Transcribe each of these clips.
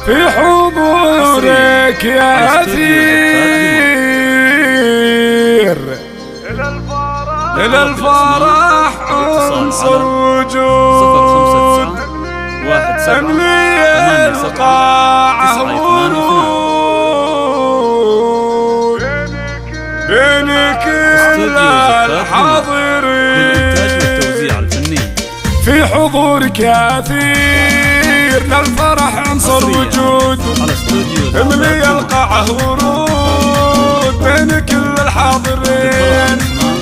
في حضورك يا أثير إلى الفرح عنصر وجود أملي القاعة ورود بين كل الحاضرين في حضورك يا أثير للفرح عنصر وجود املي القاعة ورود بين كل الحاضرين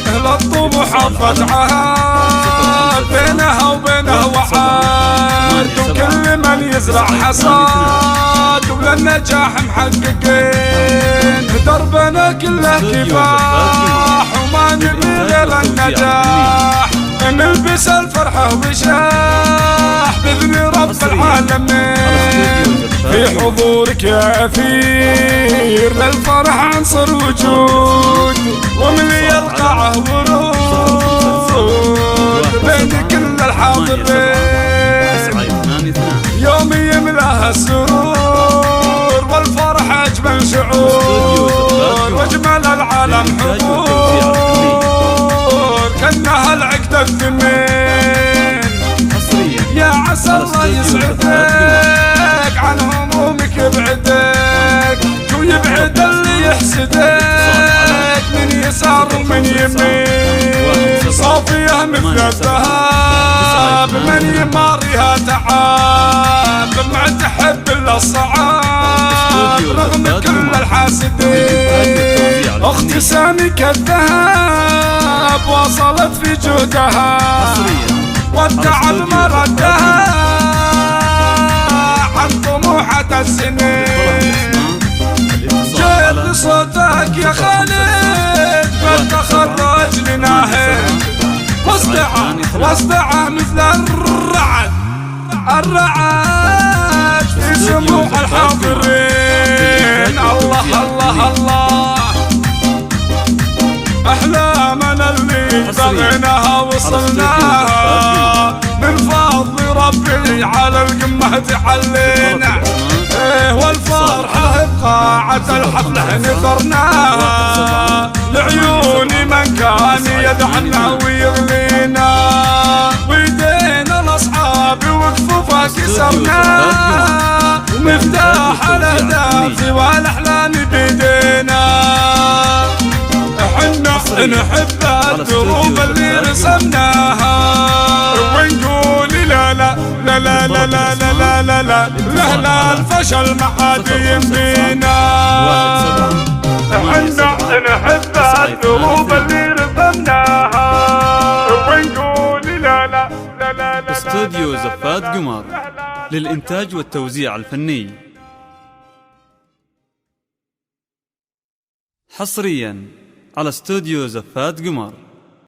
اهل الطموحات فتعات بينها وبينه وعاد وكل من يزرع حصاد وللنجاح محققين دربنا كله كفاح وما نبي غير النجاح نلبس الفرحة وشاح بإذن رب العالمين في حضورك يا أثير للفرح عنصر وجود وملي القاعة ورود بين كل الحاضرين يوم يملاها السرور والفرح أجمل شعور واجمل العالم حضور كأنها العقد الثمين يا عسى الله يسعدك عن همومك يبعدك ويبعد اللي يحسدك من يسار ومن يمين صافية مثل الذهب من يماريها تعب ما تحب الا الصعاب رغم كل الحاسدين اختي سامي كالذهب وصلت في جهدها والتعب مردها عن طموحة السنين جيت لصوتك يا خالد فلتخرج لناهد واصدع مثل الرعد في سموع الحاضرين الله الله الله أحلامنا اللي بغيناها وصلناها من فضل ربي على القمة تعلينا والفرحة بقاعة الحفلة نثرناها لعيون من كان يدعنا ويغلينا ويدينا الأصحاب وكفوفها كسرنا ومفتاح الأهداف والأحلام بيدينا نحب الدروب اللي رسمناها ونقول لا لا لا لا لا لا لا لا لا لا لا الفشل ما عاد يمدينا نحب الدروب اللي رسمناها ونقول لا لا لا لا لا استوديو زفات قمر للإنتاج والتوزيع الفني حصريا على استوديو زفات قمر.